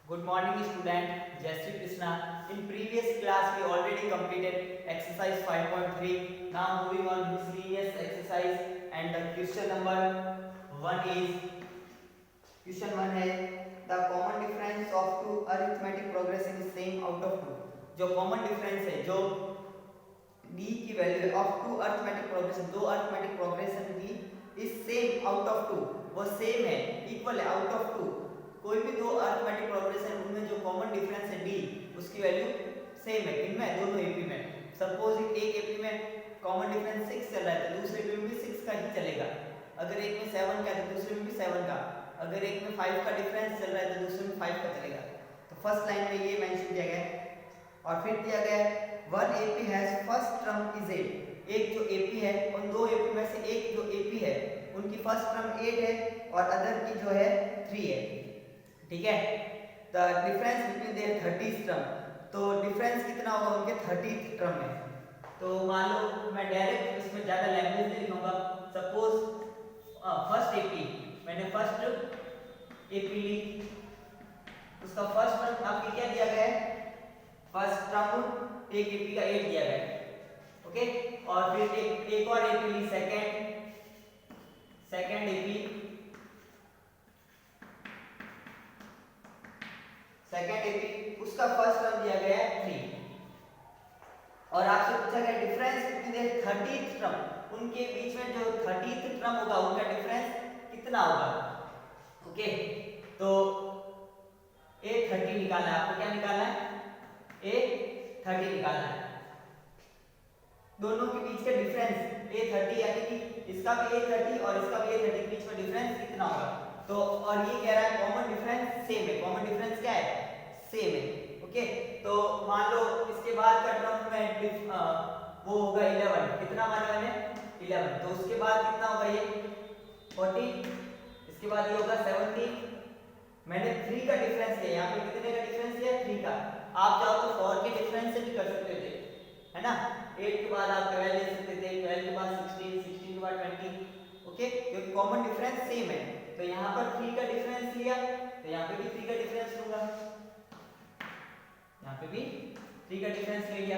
Good morning student, Jai Shri Krishna. In previous class we already completed exercise 5.3. Now moving on miscellaneous exercise and the question number 1 is question 1 है the common difference of two arithmetic progression is same out of 2. जो common difference है जो d की value of two arithmetic progression दो arithmetic progression की is same out of 2 वो same है equal है आउट ऑफ 2 कोई भी दो अरिथमेटिक प्रोग्रेशन उनमें जो कॉमन डिफरेंस है d उसकी वैल्यू सेम है इनमें दोनों एपी में सपोज एक एपी में कॉमन डिफरेंस 6 चल रहा है तो दूसरे एपी में भी 6 का ही चलेगा अगर एक में 7 का है तो दूसरे में भी 7 का अगर एक में 5 का डिफरेंस चल रहा है तो दूसरे में 5 का चलेगा तो फर्स्ट लाइन में ये मेंशन किया गया है और फिर दिया गया है one AP has first term is 8 एक जो एपी है उन दो एपी में से एक जो एपी है उनकी फर्स्ट टर्म 8 है और अदर की जो है 3 है ठीक है the difference between their 30th term तो डिफरेंस कितना होगा उनके 30th टर्म में तो मान लो मैं डायरेक्ट इसमें ज्यादा लैंग्वेज नहीं लिखूंगा सपोज फर्स्ट एपी मैंने फर्स्ट एपी ली उसका फर्स्ट टर्म आपके क्या दिया गया है फर्स्ट टर्म एक एपी का 8 दिया गया है ओके और फिर एक और एपी ली सेकंड एपी उसका फर्स्ट टर्म दिया गया है 3 और आपसे पूछा गया डिफरेंस बिटवीन 30th टर्म उनके बीच में जो 30th टर्म होगा उनका डिफरेंस कितना होगा ओके तो a30 निकालना है आपको क्या निकालना है a30 निकालना है दोनों के बीच का डिफरेंस a30 यानी कि इसका भी a30 और इसका भी a30 के बीच में डिफरेंस कितना होगा तो और ये कह रहा है कॉमन डिफरेंस सेम है कॉमन डिफरेंस क्या है सेम है ओके तो मान लो इसके बाद का टर्म में वो होगा 11 कितना माना मैंने 11 तो उसके बाद कितना होगा ये 14 इसके बाद ये होगा 17 मैंने 3 का डिफरेंस लिया यहाँ पे कितने का डिफरेंस लिया 3 का आप चाहो तो 4 के डिफरेंस से भी कर सकते थे है ना 8 के बाद आप 12 ले सकते थे 12 के बाद 16 16 के बाद 20 ओके क्योंकि कॉमन डिफरेंस सेम है तो यहाँ पर 3 का डिफरेंस लिया तो यहाँ पे भी 3 का डिफरेंस लूंगा यहाँ पे भी 3 का डिफरेंस ले लिया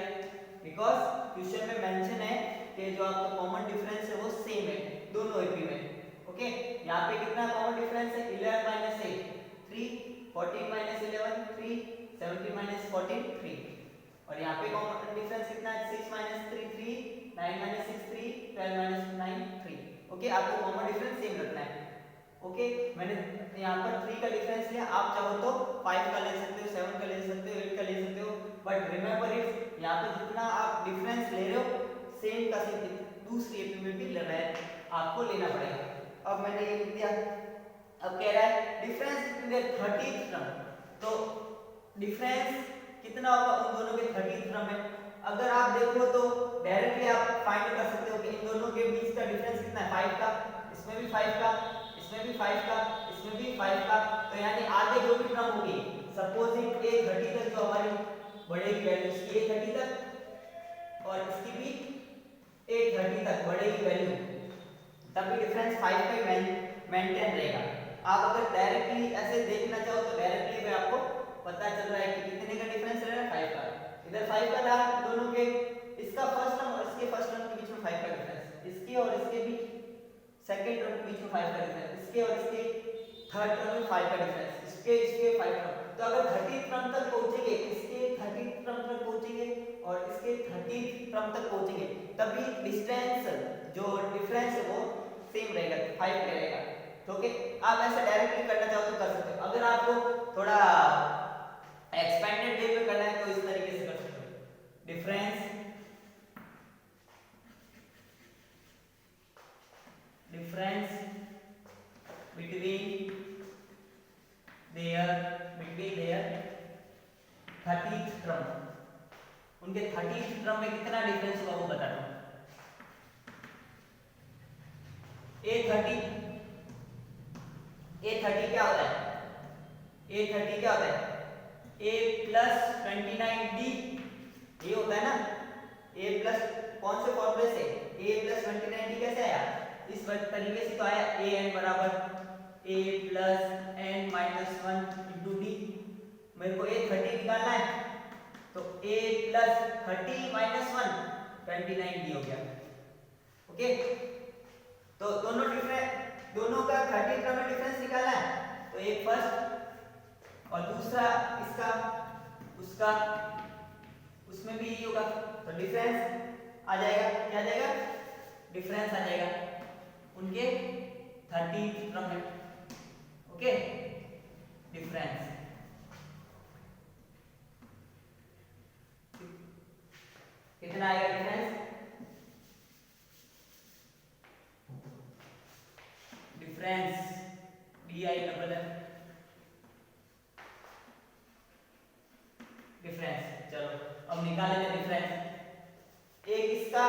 बिकॉज क्वेश्चन में मेंशन है कि जो आपका कॉमन डिफरेंस है वो सेम है दोनों एपी में ओके यहाँ पे कितना कॉमन डिफरेंस है 11 माइनस 8 3 14 माइनस 11 3 17 माइनस 14 3 और यहाँ पे कॉमन डिफरेंस कितना है 6 माइनस 3 3 9 माइनस 6 3 12 माइनस 9 3 ओके आपको कॉमन डिफरेंस सेम रखना है ओके मैंने यहाँ पर 3 का डिफरेंस लिया आप चाहो तो 5 का ले सकते हो 7 का ले सकते हो 8 का ले सकते हो बट रिमेंबर इफ यहाँ पे जितना आप डिफरेंस ले रहे हो सेम का सेम दूसरी एपी में भी लेना है आपको लेना पड़ेगा अब मैंने ये लिख दिया अब कह रहा है डिफरेंस बिटवीन 30th टर्म तो डिफरेंस कितना होगा उन दोनों के 30th टर्म में अगर आप देखो तो डायरेक्टली आप फाइंड कर सकते हो कि इन दोनों के बीच का डिफरेंस कितना है 5 का इसमें भी 5 का इसमें भी 5 का इसमें भी 5 का तो यानी आगे जो भी टर्म होगी सपोजिंग a30 तक जो हमारी बढ़ेगी वैल्यू इसकी a30 तक और इसकी भी a30 तक बढ़ेगी वैल्यू तब भी डिफरेंस 5 का मेंटेन रहेगा आप अगर डायरेक्टली ऐसे देखना चाहो तो डायरेक्टली भी आपको पता चल रहा है कि कितने का डिफरेंस रहा है 5 का इधर 5 का रहा दोनों के इसका फर्स्ट टर्म और इसके फर्स्ट टर्म के बीच में 5 का डिफरेंस इसके और इसके भी सेकंड टर्म के बीच में 5 का डिफरेंस इसके और इसके थर्ड टर्म में 5 का डिफरेंस इसके 5 टर्म तो अगर 30th टर्म तक पहुंचेंगे इसके 30th टर्म तक पहुंचेंगे और इसके 30th टर्म तक पहुंचेंगे तभी डिस्टेंस जो डिफरेंस है वो सेम रहेगा 5 रहेगा तो ओके आप ऐसा डायरेक्टली करना चाहो तो कर सकते हो अगर आपको थोड़ा एक्सपेंडेड वे में करना है तो इस तरीके से कर सकते हो difference between their 30th term उनके 30th टर्म में कितना डिफरेंस होगा वो बता दो a30 क्या होता है a30 क्या होता है a प्लस 29d ये होता है ना a प्लस कौन से फॉर्मूले से a प्लस 29d कैसे आया इस तरीके से तो आया a n बराबर a plus n minus 1 into D मेरे को a 30 निकालना है, तो a प्लस 30 माइनस 1 29 डी हो गया। ओके, तो दोनों का 30 टर्म में डिफरेंस निकालना है, तो एक फर्स्ट और दूसरा इसका उसका उसमें भी यही होगा, तो डिफरेंस आ जाएगा, क्या आ जाएगा, डिफरेंस आ जाएगा उनके 30 टर्म में। ओके, डिफरेंस कितना आएगा difference, difference D I double F difference. चलो अब निकाल लेते डिफरेंस। एक इसका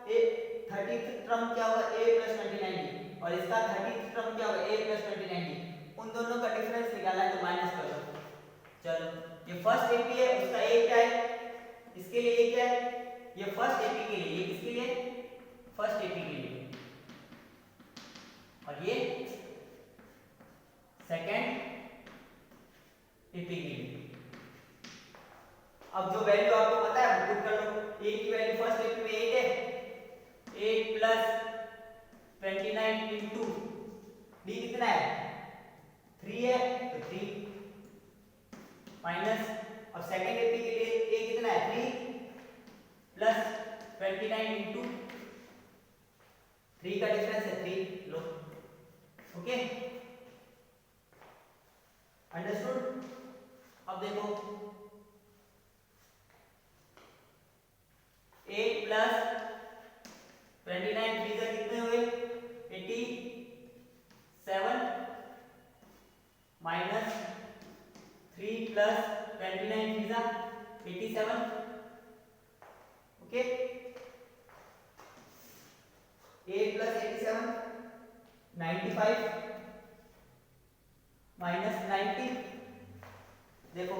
एक 30th टर्म क्या होगा a प्लस 29d और इसका 30th टर्म क्या होगा a प्लस 29d, उन दोनों का डिफरेंस निकालना है तो माइनस कर दो। चलो ये फर्स्ट एपी है, उसका a क्या है, इसके लिए a क्या है, ये फर्स्ट एपी के लिए, ये किसके लिए, फर्स्ट एपी के लिए, और ये सेकंड एपी के लिए। अब जो वैल्यू आपको पता है वो पुट कर लो। a की वैल्यू फर्स्ट एपी में 8 है, 8 प्लस 29 इंटू d कितना है 3 है, तो 3 माइनस, अब सेकंड एपी के लिए a कितना है 3 प्लस 29 इंटू 3 का डिफरेंस है 3 लो। Okay, understood. अब देखो 8 प्लस 29 3 से कितने हुए 87 माइनस 3 प्लस 29 3 से 87। ओके, 8 प्लस 87 95 माइनस 90, देखो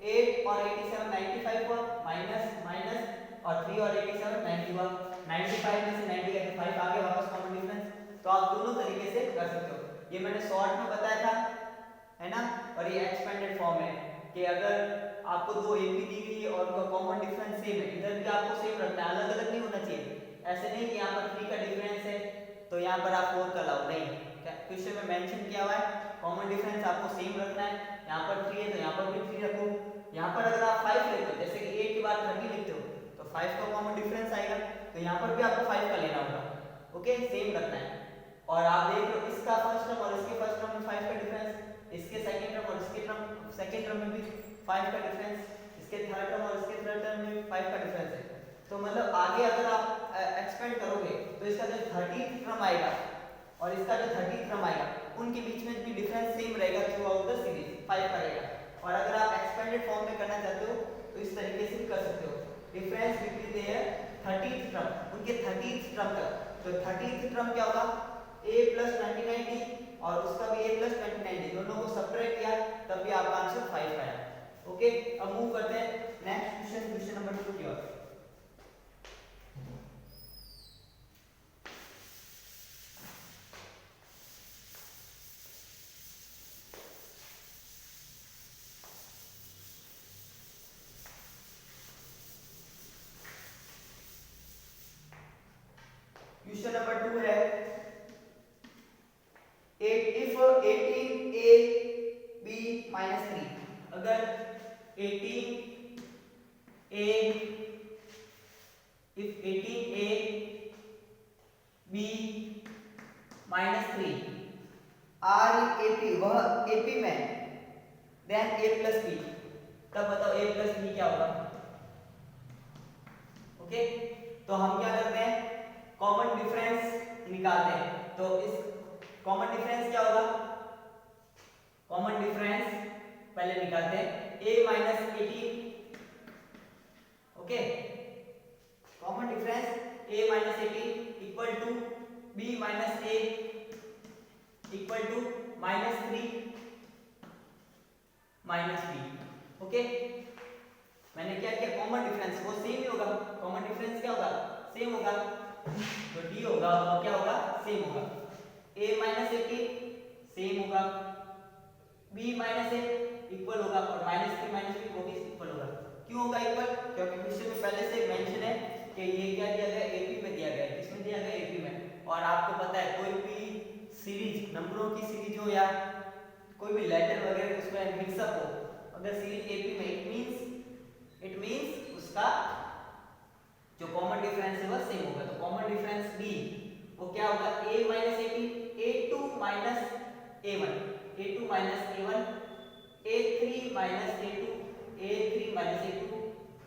8 और 87 95 हुआ, माइनस माइनस और 3 और 87 90 हुआ, 95 में से 90 गए तो 5 आगे वापस कॉमन डिफरेंस। तो आप दोनों तरीके से कर सकते हो, ये मैंने शॉर्ट में बताया था, है ना, और ये एक्सपेंडेड फॉर्म है कि अगर आपको दो एपी दी गई है और उनका कॉमन डिफरेंस सेम है, इधर भी आपको सेम रखना है, अलग अलग नहीं होना चाहिए। ऐसे नहीं कि यहाँ पर 3 का डिफरेंस है तो यहाँ पर आप 4 का लाओ, नहीं, क्वेश्चन में मेंशन किया हुआ है कॉमन डिफरेंस आपको सेम रखना है। यहाँ पर 3 है तो यहाँ पर भी 3 रखो। यहाँ पर अगर आप 5 लेते हो, जैसे कि 8 के बाद 30 लिखते हो, तो 5 का कॉमन डिफरेंस आएगा, तो यहाँ पर भी आपको 5 का लेना होगा। ओके, सेम रखना है। और आप देख लो इसका फर्स्ट टर्म और इसके फर्स्ट टर्म में 5 का डिफरेंस, इसके सेकंड टर्म और इसके सेकंड टर्म में भी 5 का डिफरेंस, इसके थर्ड टर्म और इसके थर्ड टर्म में भी 5 का डिफरेंस है। तो मतलब आगे अगर आप एक्सपेंड करोगे तो इसका जो 30th टर्म आएगा और इसका जो 30th टर्म आएगा, उनके बीच में भी डिफरेंस सेम रहेगा थ्रू आउट द सीरीज, 5 का रहेगा। और अगर आप एक्सपेंडेड फॉर्म में करना चाहते हो तो इस तरीके से भी कर सकते हो, difference between their 30th term, उनके 30th टर्म तक। तो 30th टर्म क्या होगा a प्लस 29d और उसका भी a प्लस 29d, दोनों को सब्ट्रैक्ट किया तब भी आपका आंसर 5 आया। ओके, अब मूव करते हैं नेक्स्ट क्वेश्चन, क्वेश्चन नंबर 2 की ओर। क्वेश्चन नंबर 2 है, if 18a b minus 3, अगर 18a if 18a b minus 3 r in ap, वह ap में, then a plus b, तब बताओ a plus b क्या होगा। ओके, तो हम क्या करते हैं, कॉमन डिफरेंस निकालते हैं। तो इस कॉमन डिफरेंस क्या होगा, कॉमन डिफरेंस पहले निकालते हैं a minus 18। Okay, common difference a minus 18 equal to b minus a equal to minus 3 minus b। Okay, मैंने क्या किया, कॉमन डिफरेंस वो सेम ही होगा, कॉमन डिफरेंस क्या होगा, सेम होगा, तो d होगा वो क्या होगा, सेम होगा। a माइनस 18 सेम होगा, b माइनस 8 इक्वल होगा और -3 वो भी इक्वल होगा। क्यों होगा इक्वल? क्योंकि क्वेश्चन में पहले से मेंशन है कि ये क्या दिया गया है, एपी में दिया गया है। किसमें दिया गया है? एपी में। और आपको पता है कोई भी सीरीज, नंबरों की सीरीज हो या कोई भी लेटर वगैरह उसमें मिक्सअप हो, अगर सीरीज एपी में इट मींस उसका जो कॉमन डिफरेंस है वो सेम होगा। तो कॉमन डिफरेंस बी वो क्या होगा? a minus a b, a2 minus a1, a2 minus a1, a3 minus a2, a3 minus a2,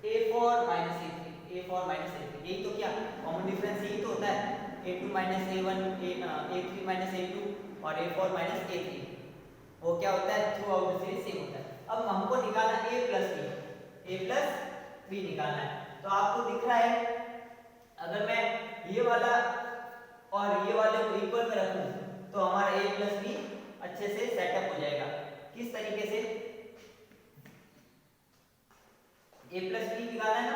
a4 minus a3, a4 minus a3। यही तो क्या कॉमन डिफरेंस यही तो होता है, a2 minus a1, a3 minus a2 और a4 माइनस a3। वो क्या होता है? Through out the series same होता है। अब हमको निकालना a प्लस b निकालना है। तो आपको दिख रहा है अगर मैं ये वाला और ये वाले को इक्वल में रखूं तो हमारा a प्लस बी अच्छे से सेटअप हो जाएगा। किस तरीके से? a प्लस बी निकालना है ना,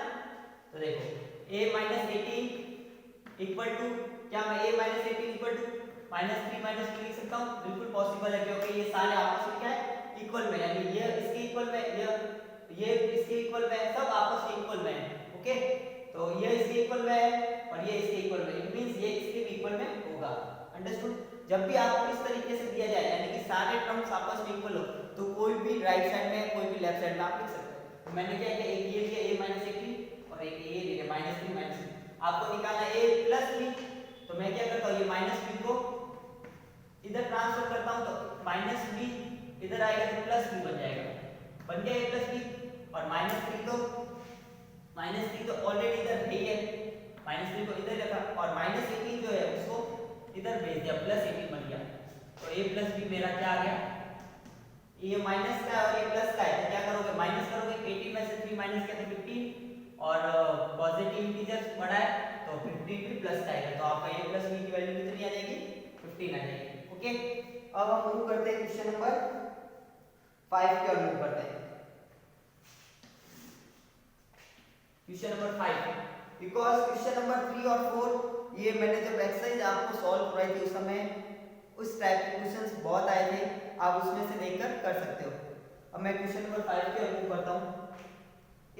तो देखो a माइनस 18 इक्वल टू, क्या मैं a माइनस 18 इक्वल टू -3 -2 लिख सकता हूँ? बिल्कुल पॉसिबल है, क्योंकि ये सारे आपस में क्या है? इक्वल में, यानी ये इसके इक्वल में, ये इसके इक्वल में, सब आपस में इक्वल में है। ओके, तो ये इसके इक्वल में है और ये इसके इक्वल में, इट मींस ये इसके भी इक्वल में होगा। अंडरस्टूड? जब भी आपको इस तरीके से दिया जाए यानी कि सारे टर्म्स आपस में इक्वल हो, तो कोई भी राइट साइड में कोई भी लेफ्ट साइड में आप लिख सकते हो। तो मैंने क्या किया, एक ये लिया a माइनस 18 और एक ये लिया -3 -3। आपको निकालना a प्लस b, तो मैं क्या करता हूँ, ये माइनस b को इधर ट्रांसफर करता हूँ, तो माइनस b इधर आएगा तो प्लस b बन जाएगा। बन गया a प्लस b। और -3 तो ऑलरेडी इधर है ही है, -3 को इधर रखा और -18 जो है उसको इधर भेज दिया, +18 बन गया। तो a प्लस b मेरा क्या आ गया? ये माइनस का और ये प्लस का है, तो क्या करोगे? माइनस करोगे, 18 में से 3 माइनस किया तो 15 और पॉजिटिव इंटीजर बड़ा है तो 15 भी प्लस का आएगा। तो आपका a प्लस b की वैल्यू कितनी आ जाएगी? 15 आ जाएगी। ओके, अब हम मूव करते हैं क्वेश्चन नंबर 5 की ओर मूव करते हैं। Question number 5, because question number 3 और 4 ये मैंने जब एक्सरसाइज आपको सॉल्व कराई थी उस समय उस टाइप के क्वेश्चंस बहुत आए थे, आप उसमें से देखकर कर सकते हो। अब मैं क्वेश्चन नंबर 5 की ओर मूव करता हूं।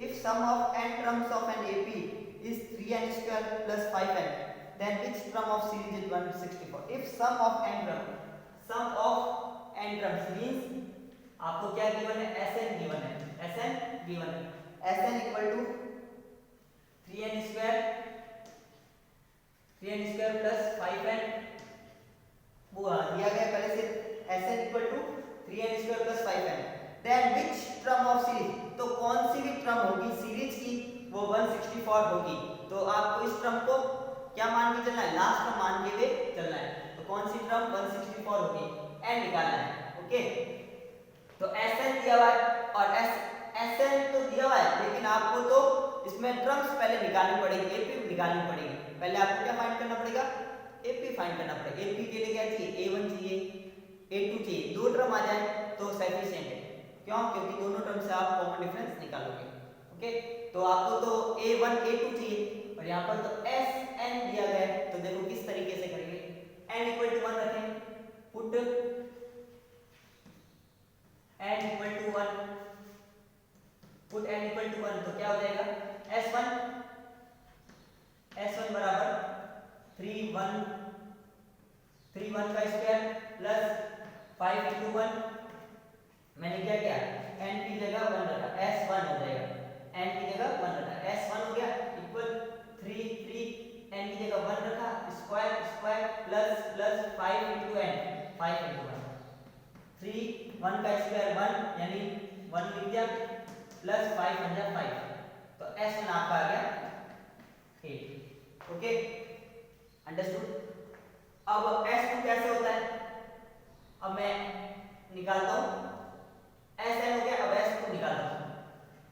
If sum of n terms of an AP is 3n square plus 5n, then which term of series is 164? if sum of n terms means आपको क्या गिवन है? Sn गिवन है, Sn equal to 3n square plus 5n, वो दिया गया पहले से Sn equal to 3n square plus 5n। Then which term of series, तो कौन सी भी टर्म होगी सीरीज की वो 164 होगी। तो आपको इस टर्म को क्या मान के चलना है? लास्ट टर्म मान के हुए चलना है। तो कौन सी टर्म 164 होगी? n निकालना है। ओके, तो Sn दिया हुआ है और Sn तो दिया हुआ है, लेकिन आपको तो इसमें टर्म्स पहले निकालनी पड़ेगी, एपी निकालनी पड़ेगी। पहले आपको क्या फाइंड करना पड़ेगा? एपी फाइंड करना पड़ेगा। एपी के लिए क्या चाहिए? a1 चाहिए, a2 चाहिए, दो टर्म आ जाए तो सफिशिएंट है। क्यों? क्योंकि दोनों टर्म से आप कॉमन डिफरेंस निकालोगे। ओके, तो आपको तो a1 a2 चाहिए और यहाँ पर तो Sn दिया गया है। तो देखो किस तरीके से करेंगे, n इक्वल टू 1 रखें, put n equal to 1, put n equal to 1, तो क्या हो जाएगा? S1 बराबर 3 1 का स्क्वायर प्लस 5 into 1, मैंने क्या किया? n की जगह 1 रखा, S1 हो जाएगा, n की जगह 1 रखा, S1 हो गया इक्वल 3 n की जगह 1 रखा, square plus 5 into n, 5 into 1, 3 1 का स्क्वायर 1 यानी 1 लिख दिया प्लस 5 बन गया 5, तो S1 आपका आ गया 8। Okay, understood? अब S2 कैसे होता है? अब मैं निकालता हूं, Sn हो गया, अब S2 निकालता हूं।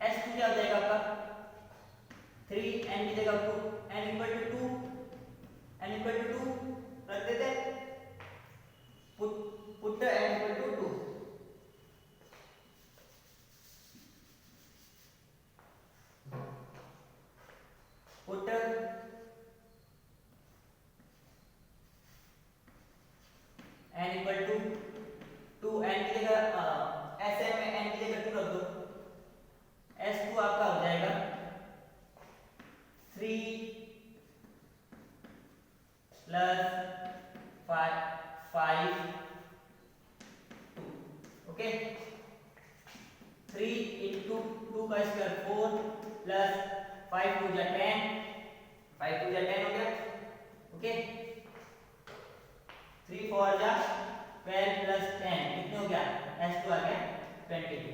S2 क्या हो जाएगा आपका? 3 n की जगह n इक्वल टू 2 रख देते हैं, put n equal to 2, put n equal to 2, n की जगह Sn में n की ओके 3 into 2 का स्क्वायर 4 प्लस 5 2 जा 10, 5 2 जा 10 हो गया। ओके 3 4 जा 12 प्लस 10 कितने हो गया, S2 आ गया 22।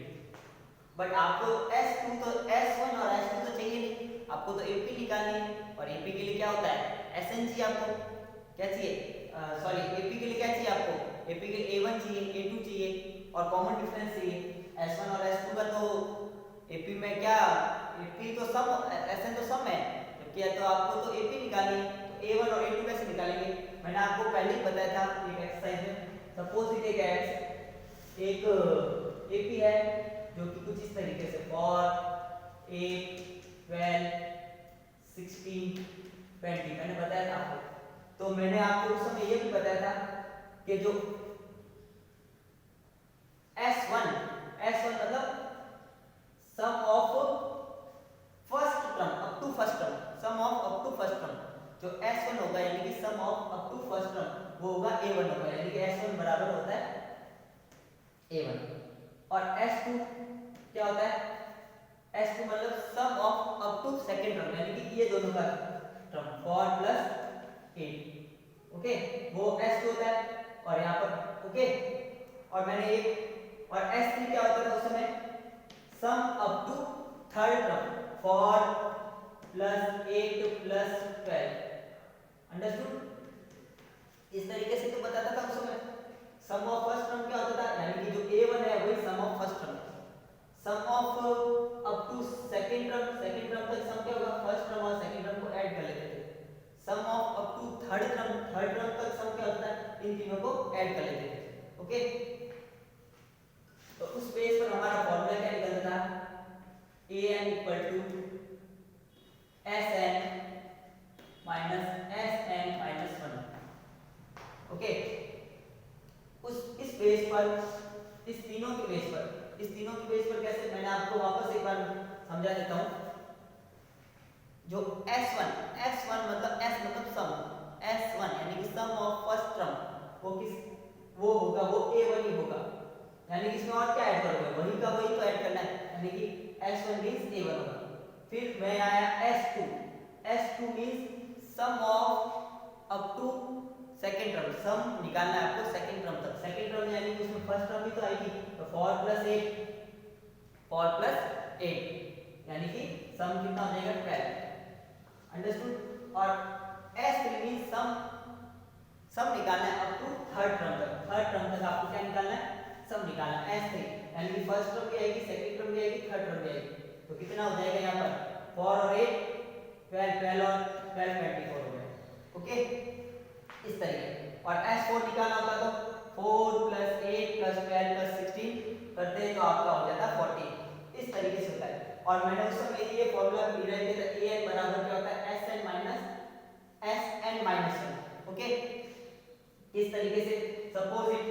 बट आपको S2 तो S1 और S2 तो चाहिए नहीं, आपको तो AP निकालनी है। और AP के लिए क्या होता है, SN चाहिए आपको, क्या चाहिए, सॉरी AP के लिए क्या चाहिए आपको, AP के लिए A1 चाहिए, A2 चाहिए और कॉमन डिफरेंस चाहिए। S1 और S2 का तो AP में क्या, AP तो सम, SN तो सम है, जबकि तो आपको तो AP निकालनी है, तो A1 और A2 कैसे निकालेंगे। मैंने आपको पहले ही बताया था एक एक्सरसाइज में, सपोज इट एक AP है जो कि कुछ इस तरीके से फॉर 8 12 16 20 मैंने बताया था आपको। तो मैंने आपको उस समय ये भी बताया था कि जो S1 मतलब sum of first term up to first term, sum of up to first term, जो S1 होगा यानी कि sum of up to first term वो होगा A1 होगा, यानी कि S1 बराबर होता है A1। और S2 क्या होता है, S2 मतलब sum of up to second term, यानी कि ये दोनों का टर्म 4 प्लस 8, ओके वो S2 होता है। और यहाँ पर ओके और मैंने एक और S3 क्या होता था उस समय, sum up to third term 4 plus 8 plus 12, understood. इस तरीके से तो बताता था उस समय। सम ऑफ फर्स्ट टर्म क्या होता था, यानी कि जो A1 है वही sum of first term, sum of up to second term तक सम क्या होगा, फर्स्ट टर्म और सेकंड टर्म को ऐड कर लेते थे। Sum of up to third term तक सम क्या होता है, इन तीनों को ऐड कर लेते थे। ओके तो उस बेस पर हमारा फॉर्मूला क्या निकलता था, an equal to Sn minus Sn minus 1। Okay इस बेस पर, इस तीनों के बेस पर कैसे, मैंने आपको वापस एक बार समझा देता हूं। जो S1 मतलब S मतलब सम, S1 यानी कि सम ऑफ फर्स्ट टर्म वो होगा, वो A1 ही होगा, यानी कि इसमें और क्या ऐड करोगे, वही का वही तो ऐड करना है, यानी कि S1 मींस A1 होगा। फिर मैं आया S2 means sum of up to second term, sum निकालना है आपको सेकंड टर्म तक, सेकंड टर्म यानी कि उसमें फर्स्ट टर्म भी तो आएगी, तो 4 प्लस 8 यानी कि सम कितना हो जाएगा 12, अंडरस्टूड। और S3 मींस सम निकालना है अप टू थर्ड टर्म तक आपको क्या निकालना है, सम निकालना है S3, यानी कि फर्स्ट टर्म भी आएगी, सेकंड टर्म भी आएगी, थर्ड टर्म भी आएगी, तो कितना हो जाएगा यहाँ पर 4 और 8 12 और 12 24 हो गया। ओके इस तरीके। और S4 निकालना होता तो 4 प्लस 8 प्लस 12 प्लस 16 करते तो आपका हो जाता 40, इस तरीके से होता है। और मैंने उस समय ये फॉर्मूला डिराइव किया था, an बराबर क्या होता है Sn माइनस 1। ओके इस तरीके से सपोज इट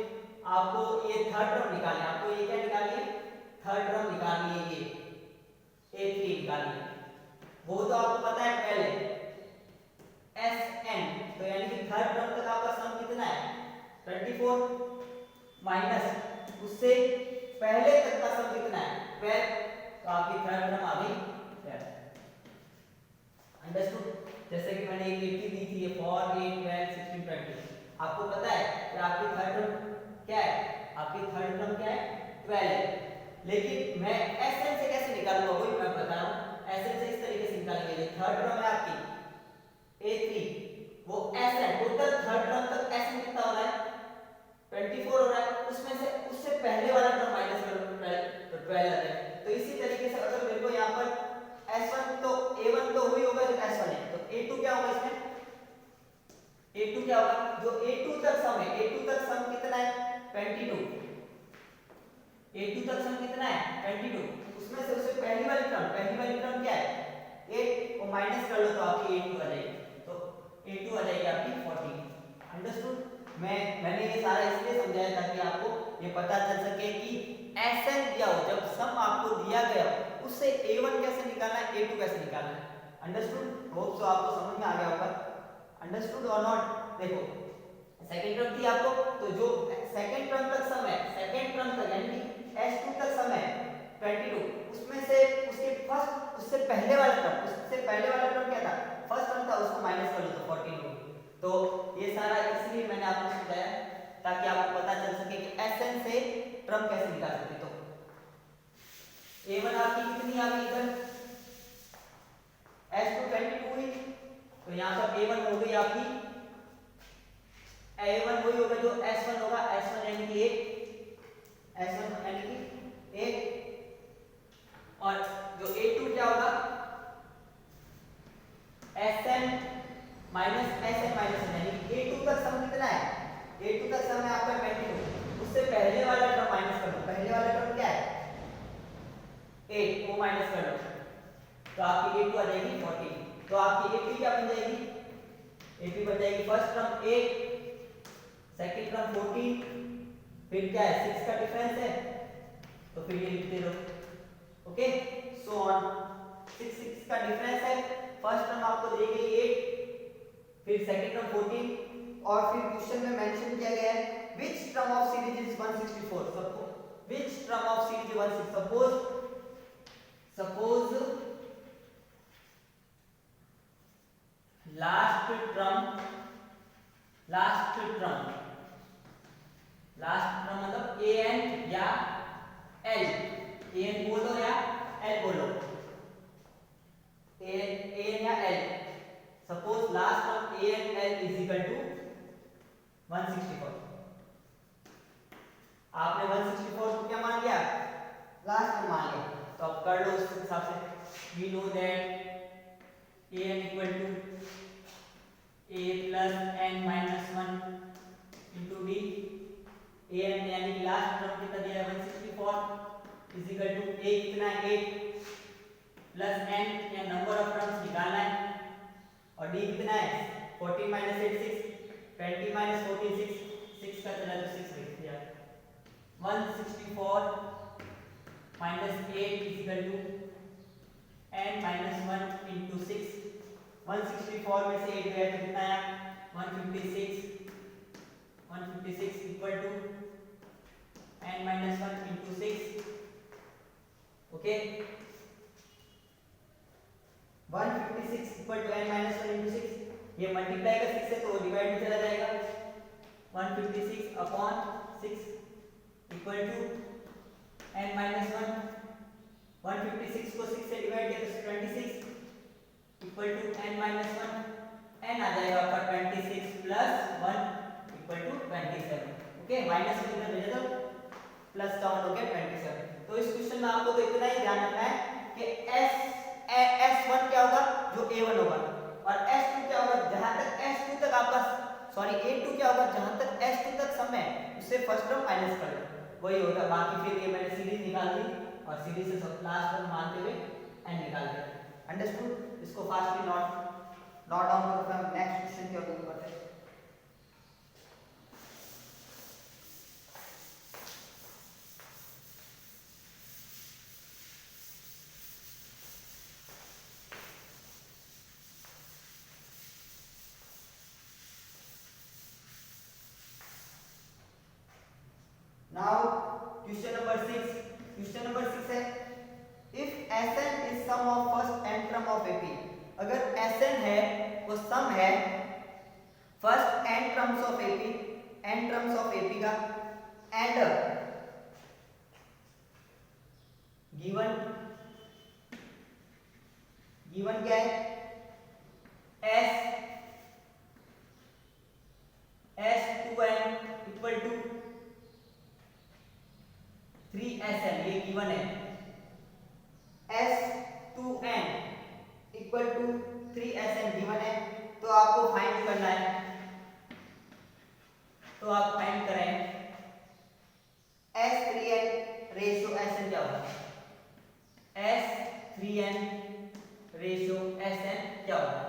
आपको ये थर्ड टर्म निकालना है, आपको ये क्या निकालनी है, थर्ड टर्म निकालनी है, ये A3 निकालनी है, वो तो आपको पता है पहले Sn, तो यानी कि थर्ड टर्म तक आपका सम कितना है 24 माइनस उससे पहले तक का सम कितना है 12, तो आपकी थर्ड टर्म आ गई 12, अंडरस्टूड। जैसे कि मैंने एक 80 दी थी, 4 8 12 16 20, आपको पता है कि आपकी थर्ड टर्म क्या है, आपकी थर्ड टर्म क्या है 12 है, लेकिन मैं Sn से कैसे निकालूंगा वही मैं बता रहा हूं। Sn से इस तरीके से निकालेंगे, थर्ड टर्म है आपकी A3, वो Sn टोटल थर्ड टर्म तक Sn कितना हो रहा है 24 हो रहा है, उसमें से उससे पहले वाला टर्म माइनस करो 12, तो 12 आ जाए। तो इसी तरीके से अगर मेरे को यहाँ पर S1 तो A1 तो वही होगा जो S1 है, तो A2 क्या होगा इसमें, A2 क्या होगा, जो A2 तक सम है, A2 तक सम कितना है 22, A2 तक सम कितना है 22, उसमें से उससे पहली वाली टर्म क्या है 8 को माइनस कर लो तो आपकी A2 आ जाएगी, तो A2 आ जाएगी आपकी 40, अंडरस्टूड। मैंने ये सारा इसलिए समझाया ताकि आपको ये पता चल सके कि Sn दिया हो, जब सम आपको दिया गया उससे A1 कैसे निकालना है, A2 कैसे निकालना है, अंडरस्टूड। होप सो आपको समझ में आ गया होगा, अंडरस्टूड और नॉट। देखो सेकंड टर्म थी आपको, तो जो सेकंड टर्म तक सम है, सेकंड टर्म तक यानी कि टर्म कैसे निकाल सकते हैं। तो a1 आपकी कितनी आ गई इधर s2 22 हुई, तो यहाँ पर a1 हो गई आपकी a1 वही होगा जो s1 होगा, s1 यानी कि 1, s1 यानी कि 1, और जो a2 क्या होगा sn minus sn minus n, यानी a2 तक सम कितना है, a2 तक सम है आपका 22, उससे पहले वाला टर्म माइनस कर दो, पहले वाला टर्म क्या है 8, वो माइनस कर दो तो आपकी a2 आ जाएगी 14, तो आपकी a2 क्या बन जाएगी, a2 बन जाएगी फर्स्ट टर्म 8, सेकंड टर्म 14, फिर क्या है 6 का डिफरेंस है, तो फिर ये लिखते रहो, ओके सो ऑन, 6 का डिफरेंस है, फर्स्ट टर्म आपको दी गई 8, फिर सेकंड टर्म 14, और फिर क्वेश्चन में मेंशन किया गया है which term of series is 164, which term of series 164, suppose last term मतलब an या l, an बोलो या l बोलो, an या l, suppose last term an l is equal to 164, आपने 164 को क्या मान लिया, लास्ट टर्म मान लिया, तो अब कर लो उस हिसाब से, we know that an equal to a plus n minus 1 into d, an यानी कि लास्ट टर्म कितना दिया है 164 इज इक्वल टू a कितना है 8 प्लस n या नंबर ऑफ टर्म्स निकालना है, और d कितना है 14 माइनस 8 6, 20 माइनस 14 6, 6 का चला तो 6 लिख दिया, 164 minus 8 is equal to n minus 1 into 6, 164 में से 8 गया तो कितना आया 156 equal to n minus 1 into 6, okay 156 equal to n minus 1 into 6, ये मल्टीप्लाई का 6 है तो डिवाइड में चला जाएगा, 156 upon 6 equal to n minus 1, 156 को 6 से डिवाइड किया तो 26 equal to n minus 1, n आ जाएगा आपका 26 plus 1 equal to 27, okay minus में इधर भेज दो, प्लस का 1 हो गया 27, तो इस क्वेश्चन में आपको तो इतना ही ध्यान रखना है कि s1 क्या होगा जो a1 होगा, और s2 क्या होगा जहां तक s2 तक आपका a2 क्या होगा जहां तक s2 तक सम है उससे फर्स्ट टर्म माइनस कर लो, वही होगा, बाकी फिर ये मैंने सीरीज निकाल दी और सीरीज से सब लास्ट टर्म मानते हुए n निकाल दिया, अंडरस्टूड, इसको फास्टली नोट डाउन करो, फिर हम नेक्स्ट क्वेश्चन की ओर मूव करते हैं। Now question number 6 है if Sn is sum of first n term of AP, अगर Sn है वो सम है first n terms of AP का and given क्या है s2n इक्वल टू 3sn, ये गिवन है s2n equal to 3sn given है, तो आपको फाइंड करना है, तो आप फाइंड करें s3n रेशियो sn क्या होगा, s3n रेशियो sn क्या होगा,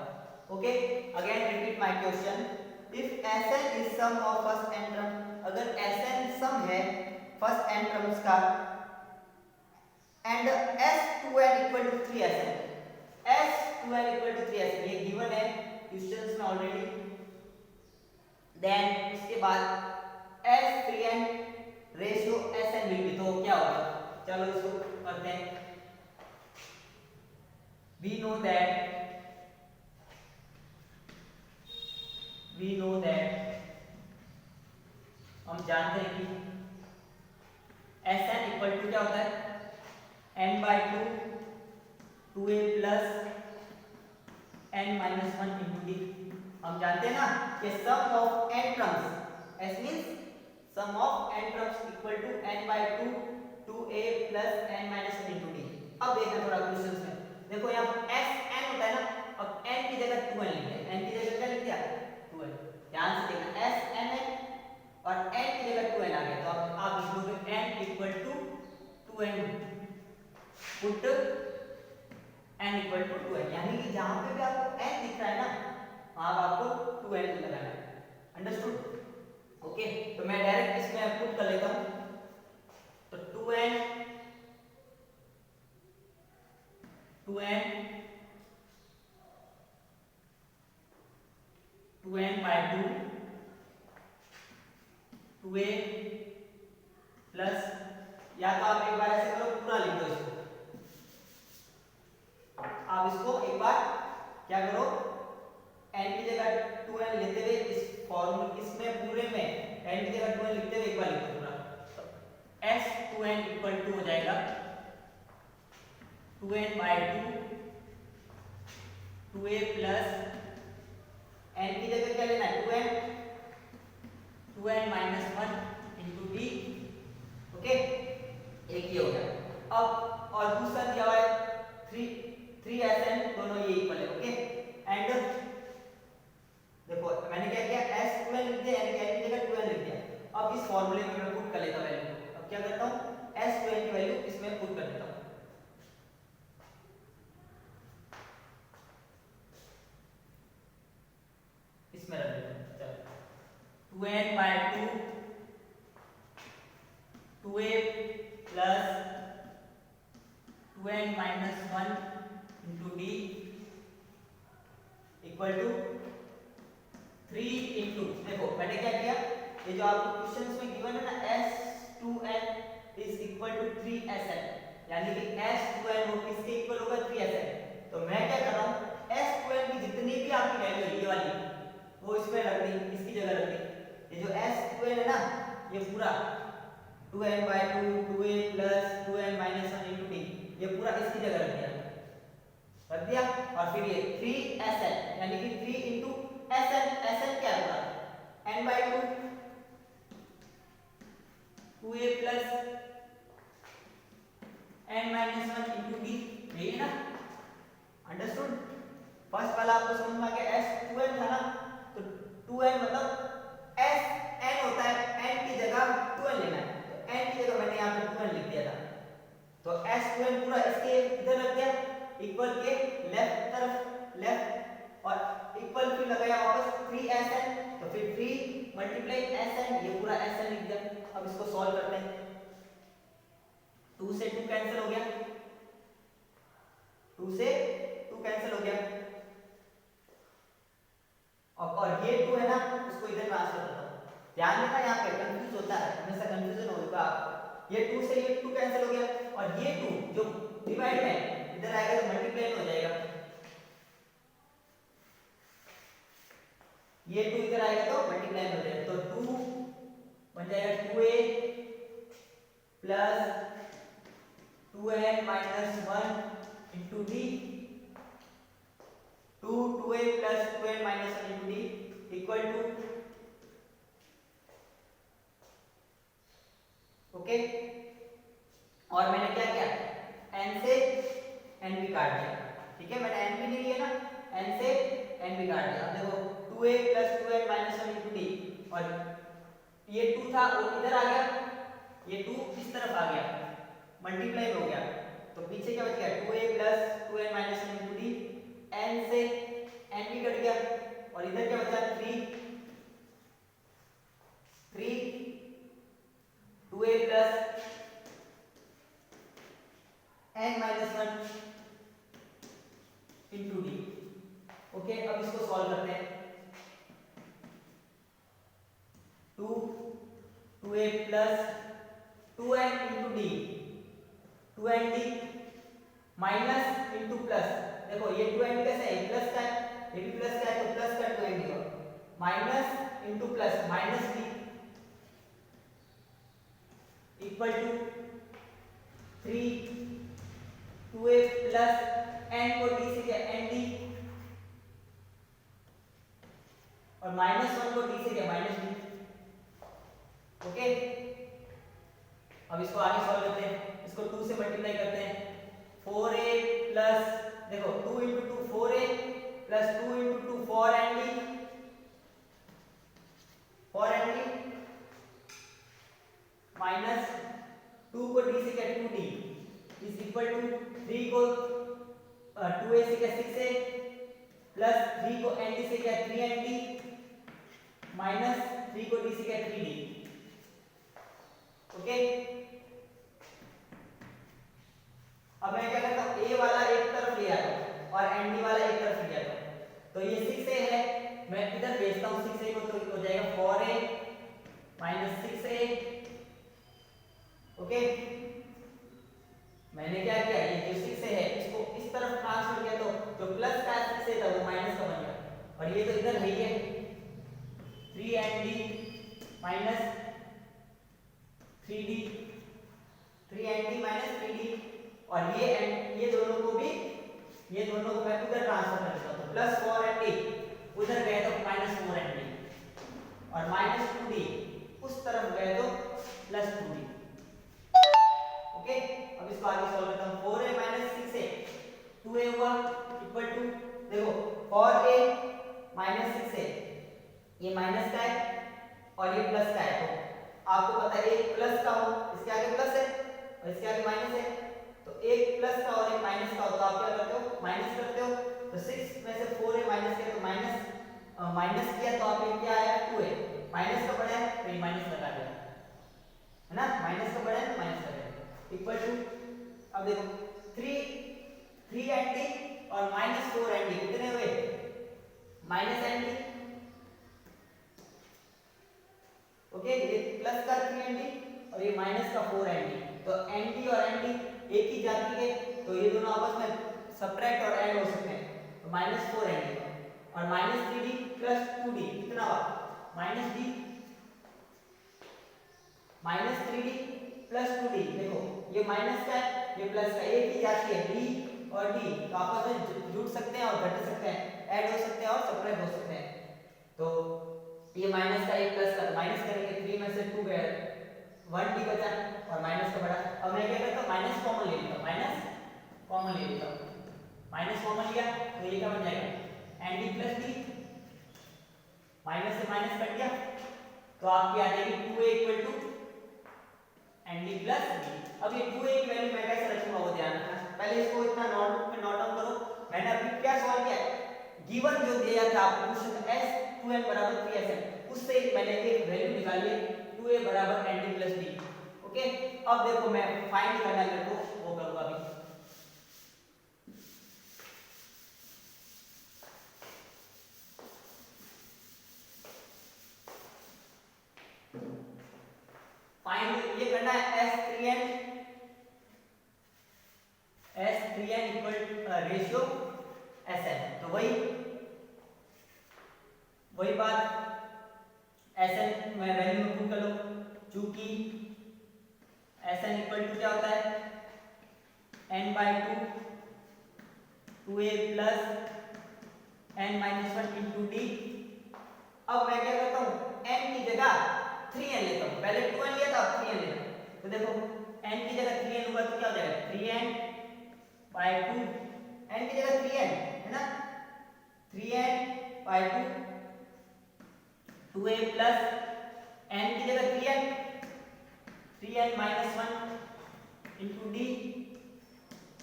okay again repeat my question, if sn is sum of first n term, अगर sn सम है फर्स्ट n टर्म्स का and s2n equal to 3sn, s2n equal to 3sn ये given है questions में already, then उसके बाद s3n ratio sn will be, तो क्या होगा, चलो इसको करते हैं, we know that हम जानते हैं कि इक्वल टू क्या होता है n/2 2a plus n-1 into D. हम जानते हैं ना कि sum of n terms s means sum of n terms equal to n/2 2a plus n-1 into D. अब देखना थोड़ा क्वेश्चंस में, देखो यहाँ पर s n होता है ना, अब n की जगह 2n लिख दिया, n की जगह क्या लिख दिया 2n। ध्यान से देखना s n है और n की जगह 2n आ गया, तो अब आप लिख दोगे n equal to 2n, put n equal to 2n, यानी कि जहां पे भी आपको n दिख रहा है ना वहां आपको 2n लगाना है। अंडरस्टूड? ओके, तो मैं डायरेक्ट इसमें पुट कर लेता हूं, तो 2n 2n/2 2a प्लस, या तो आप एक बार ऐसे करो पूरा लिख दो इसको, आप इसको एक बार क्या करो n की जगह 2n लेते हुए इस फॉर्मूले इसमें पूरे में n की जगह 2n लिखते हुए एक बार लिखो पूरा, तो s 2n इक्वल टू हो जाएगा 2n/2 2a प्लस n की जगह क्या लेना है 2n-1 इंटू डी। ओके, एक ये हो गया। अब और दूसरा दिया हुआ है 3sn, दोनों ये इक्वल है। ओके, एंड देखो मैंने क्या किया s 2n लिख दिया, यानी n की जगह 2n लिख दिया। अब इस फॉर्मूले में मैं पुट कर लेता हूं वैल्यू को, अब क्या करता हूं s 2n की वैल्यू इसमें पुट कर देता हूं, इसमें रख देता हूं। चलो 2n/2 2a plus 2n-1 into d equal to 3 into, देखो मैंने क्या किया, ये जो आपको क्वेश्चंस में गिवन है ना s2n is equal to 3sn, यानी कि s2n वो किसके इक्वल होगा 3sn। तो मैं क्या कर रहा हूं s2n की जितनी भी आपकी वैल्यू है ये वाली वो इसमें रख दी, इसकी जगह रख दी। ये जो s2n है ना ये पूरा 2n/2 2a plus 2n-1 into D, ये पूरा इसकी जगह रख दिया, और फिर ये 3sn, यानी कि 3 इंटू sn क्या है पूरा n/2 2a plus n-1 into D, यही है ना। अंडरस्टूड? फर्स्ट वाला आपको समझ में आ गया, s2n था ना, तो 2n मतलब sn होता है, n की जगह 2n लेना है, तो n की जगह मैंने यहाँ पे 2n लिख दिया था, तो s2n पूरा इसके इधर रख दिया इक्वल के लेफ्ट तरफ, लेफ्ट और इक्वल फिर लगाया वापस 3sn, तो फिर 3 मल्टीप्लाई sn, ये पूरा sn लिख दिया। अब इसको सॉल्व करते हैं, 2 से 2 कैंसिल हो गया, 2 से 2 कैंसिल हो गया, और ये 2 है ना उसको इधर ट्रांसफर करता हूं। ध्यान देना यहाँ पे कंफ्यूज होता है, हमेशा कंफ्यूजन होगा आपको। ये 2 से ये 2 कैंसिल हो गया, और ये 2 जो डिवाइड में इधर आएगा तो मल्टीप्लाई हो जाएगा, ये 2 इधर आएगा तो मल्टीप्लाई हो जाएगा, तो 2 बन जाएगा 2a plus 2n-1 into d, 2a plus 2n-1 into d equal to, okay, और मैंने क्या किया n से n भी काट दिया, ठीक है, मैंने n भी नहीं लिया ना, n से n भी काट दिया। अब देखो 2a plus 2n-1 into D, और ये 2 था वो इधर आ गया, ये 2 इस तरफ आ गया, मल्टीप्लाई हो गया, तो पीछे क्या बच गया 2a plus 2n-1 into D, n से n भी कट गया, और इधर क्या बचा 3 2a plus n-1 into D. Okay, अब इसको सॉल्व करते हैं, 2a plus 2n into D, 2n D minus into plus, देखो ये 2n कैसे है, प्लस का है, ये भी प्लस का है, तो प्लस का 2n डी होगा, minus into plus minus d equal to 3 2a plus n को d से क्या nd और -1 को d से क्या -d। ओके, अब इसको आगे सॉल्व करते हैं। इसको 2 से मल्टीप्लाई करते हैं। 4a प्लस देखो 2 × 2 4a plus 2 × 2 4nd 4nd minus 2 को d से क्या 2d इज इक्वल टू 3 को 2a से क्या 6a प्लस 3 को nd से क्या 3nd माइनस 3 को d से क्या 3d। ओके, अब मैं क्या करता हूँ, a वाला एक तरफ ले आता हूँ और nd वाला एक तरफ ले आता हूँ। तो ये 6a है, मैं इधर भेजता हूँ 6a को, तो हो जाएगा 4a माइनस 6a। ओके, मैंने क्या किया, ये जो 6a है इसको इस तरफ ट्रांसफर किया, तो जो प्लस का 6a था वो माइनस का बन गया, और ये तो इधर है ही है 3nd minus 3d 3nd minus 3d, और ये दोनों को भी, ये दोनों को मैं उधर ट्रांसफर कर देता हूं, प्लस 4nd उधर गए तो माइनस 4nd और माइनस 2d उस तरफ गए तो प्लस 2d। ओके, अब इसको आगे सॉल्व करता हूं। 4a माइनस 6a 2a हुआ इक्वल टू, देखो 4a माइनस 6a ये माइनस का है और ये प्लस का है, तो आपको पता है एक प्लस का हो इसके आगे प्लस है और इसके आगे माइनस है, तो एक प्लस का और एक माइनस का हो तो आप क्या करते हो, माइनस करते हो। तो 6 में से 4a माइनस किया तो माइनस किया तो आप ये क्या आया 2a, माइनस का बड़ा है तो ये माइनस लगा दिया, है ना, माइनस का बड़ा है तो माइनस लगा इक्वल टू, अब देखो 3nd और माइनस 4nd कितने हुए, माइनस nd। ओके, ये प्लस का 3nd और ये माइनस का 4nd, तो nd और nd एक ही जाति के, तो ये दोनों आपस में सबट्रैक्ट और ऐड हो सकते हैं, तो माइनस 4nd और माइनस 3d प्लस 2d कितना हुआ, minus d minus 3d plus 2d। देखो ये माइनस का है ये प्लस का, एक ही जाति है d और d, तो आपस में जुड़ सकते हैं और घट सकते हैं, ऐड हो सकते हैं और सबट्रैक्ट हो सकते हैं। तो ये माइनस का एक प्लस का, माइनस करेंगे 3 में से 2 गया 1d बचा और माइनस का बड़ा। अब मैं क्या करता हूँ, माइनस कॉमन ले लेता हूँ, माइनस कॉमन ले लेता हूँ, माइनस कॉमन लिया तो ये क्या बन जाएगा nd प्लस d, माइनस से माइनस कट गया तो आपकी आ जाएगी 2a equal to nd plus d। अब ये 2a की वैल्यू मैं कैसे रखूंगा वो ध्यान रखना, पहले इसको इतना नोटबुक में नोट डाउन करो। मैंने अभी क्या सॉल्व किया, गिवन जो दिया था आपको क्वेश्चन s 2n बराबर 3sn, उससे मैंने एक वैल्यू निकाली है 2a बराबर nd प्लस d। ओके, अब देखो मैं फाइंड करना है मेरे को, वो करूंगा अभी। फाइंड ये करना है s3n इक्वल रेशियो sn, तो वही बात sn मैं वैल्यू में पुट कर लो, चूंकि sn इक्वल टू क्या होता है n/2 2a plus n minus 1 into d। अब मैं क्या करता हूँ, n की जगह 3n लेता हूँ, पहले 2n लिया था अब 3n लेता हूँ, तो देखो n की जगह 3n होगा तो क्या हो जाएगा 3n/2, n की जगह 3n है ना, 3n/2 2a प्लस n की जगह 3n minus 1 into d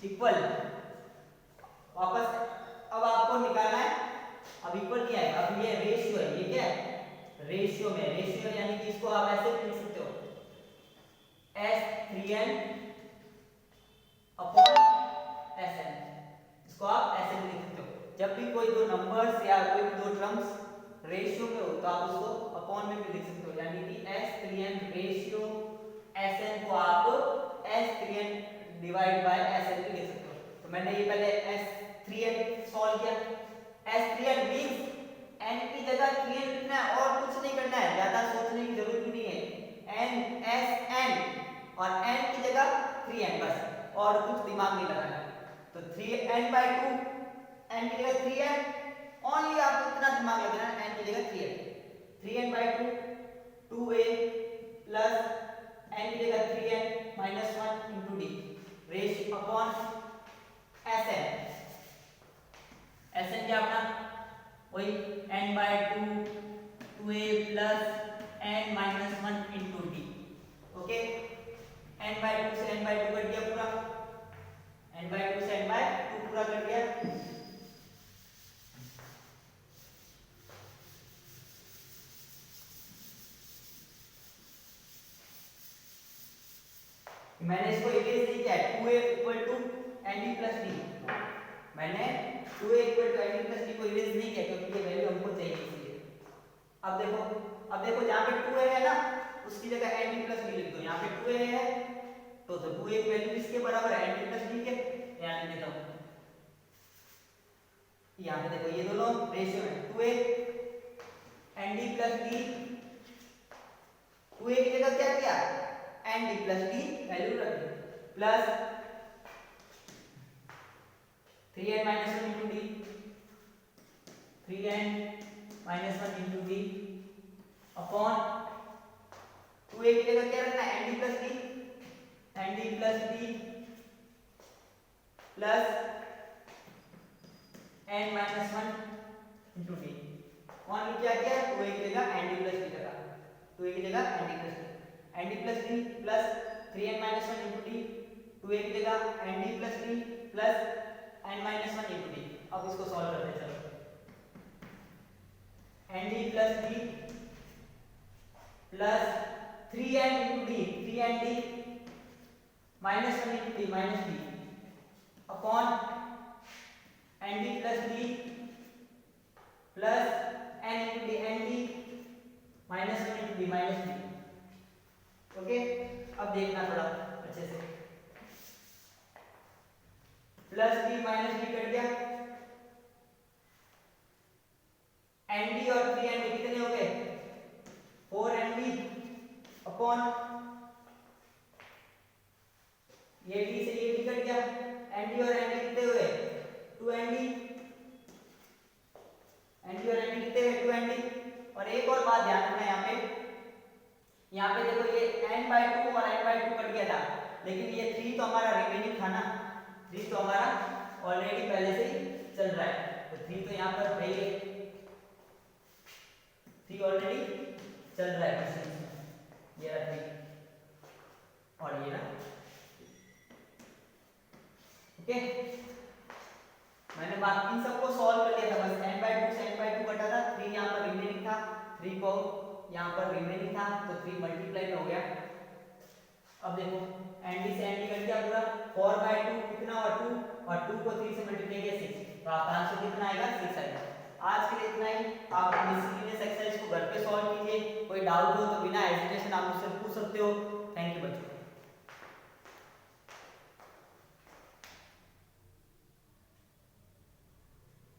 equal, वापस अब आपको निकालना है, अब इक्वल क्या है, अब ये रेशियो है, ये क्या है रेशियो में, रेशियो यानी कि इसको आप ऐसे लिख सकते हो s3n अपॉन sn, इसको आप ऐसे भी लिख सकते हो। जब भी कोई दो नंबर्स या कोई भी दो टर्म्स रेशियो में हो तो आप उसको अपॉन में भी लिख सकते हो, यानी कि s3n रेशियो sn को आप s3n डिवाइड बाय sn भी लिख सकते हो। तो मैंने ये पहले s3n सॉल्व किया, s3n मींस n की जगह 3n लिखना है और कुछ नहीं करना है, ज्यादा सोचने की जरूरत भी नहीं है, n s n और n की जगह 3n बस। और कुछ दिमाग नहीं लगाना। तो 3n/2 n की जगह 3n, ओनली आपको इतना दिमाग लगाना है, n की जगह 3n, 3n/2 2a plus n की जगह 3n माइनस 1 इंटू डी रेश अपॉन Sn। Sn क्या अपना वही n/2 2a plus n minus 1 into D. Okay, n/2 से n/2 कट गया पूरा, n/2 से n/2 पूरा कट गया। मैंने इसको इरेज नहीं किया, 2a equal to nd plus d, मैंने 2a equal to nd plus d को इरेज नहीं किया क्योंकि ये वैल्यू हमको चाहिए इसलिए। अब देखो जहाँ पे 2a है ना उसकी जगह nd प्लस डी लिख दो। यहाँ पे 2a है तो 2a की वैल्यू किसके बराबर है, nd प्लस डी के। यहाँ लिख देता हूँ, यहाँ पे देखो ये दोनों रेशियो है, 2a nd plus D, 2a की जगह क्या किया nd प्लस डी वैल्यू रख दी, plus 3n minus 1 into D, 3n minus 1 into D upon 2a की जगह क्या रखना है nd plus D, nd plus D plus n minus 1 into D. कौन क्या किया 2a की जगह nd प्लस डी लगा, 2a की जगह nd plus D, nd plus D plus 3n minus 1 into d, 2a की जगह nd plus D plus n minus 1 into D. अब इसको सॉल्व करते हैं, चलो nd plus D plus 3n into D, 3nd minus 1 into D minus D upon nd plus D plus n into D, nd minus 1 into D minus D. Okay, अब देखना थोड़ा अच्छे से, plus D minus D cut गया, nd और 3nd कितने हो गए 4nd अपॉन ये d से ये d कट गया, nd और nd कितने हुए 2nd, nd और nd कितने हुए 2nd। और एक और बात ध्यान रखना, यहाँ पे देखो ये n/2 और n/2 कट गया था, लेकिन ये 3 तो हमारा रिमेनिंग था ना, 3 तो हमारा ऑलरेडी पहले से ही चल रहा है, तो 3 तो यहाँ पर है ही, 3 ऑलरेडी चल रहा है क्वेश्चन में, ये रहा 3 और ये रहा। ओके, मैंने बाकी इन सबको सॉल्व कर लिया था, बस n/2 से n/2 कटा था, 3 यहाँ पर रिमेनिंग था, 3 को यहाँ पर रिमेनिंग था तो 3 मल्टीप्लाई में हो गया। अब देखो nd से nd कट गया पूरा, 4/2 कितना और 2, और 2 को 3 से मल्टीप्लाई किया 6, तो आपका आंसर कितना आएगा 6 आएगा। आज के लिए इतना ही, आप मिसलिनियस एक्सरसाइज को घर पे सॉल्व कीजिए, कोई डाउट हो तो बिना हेजिटेशन आप मुझसे पूछ सकते हो। थैंक यू बच्चों।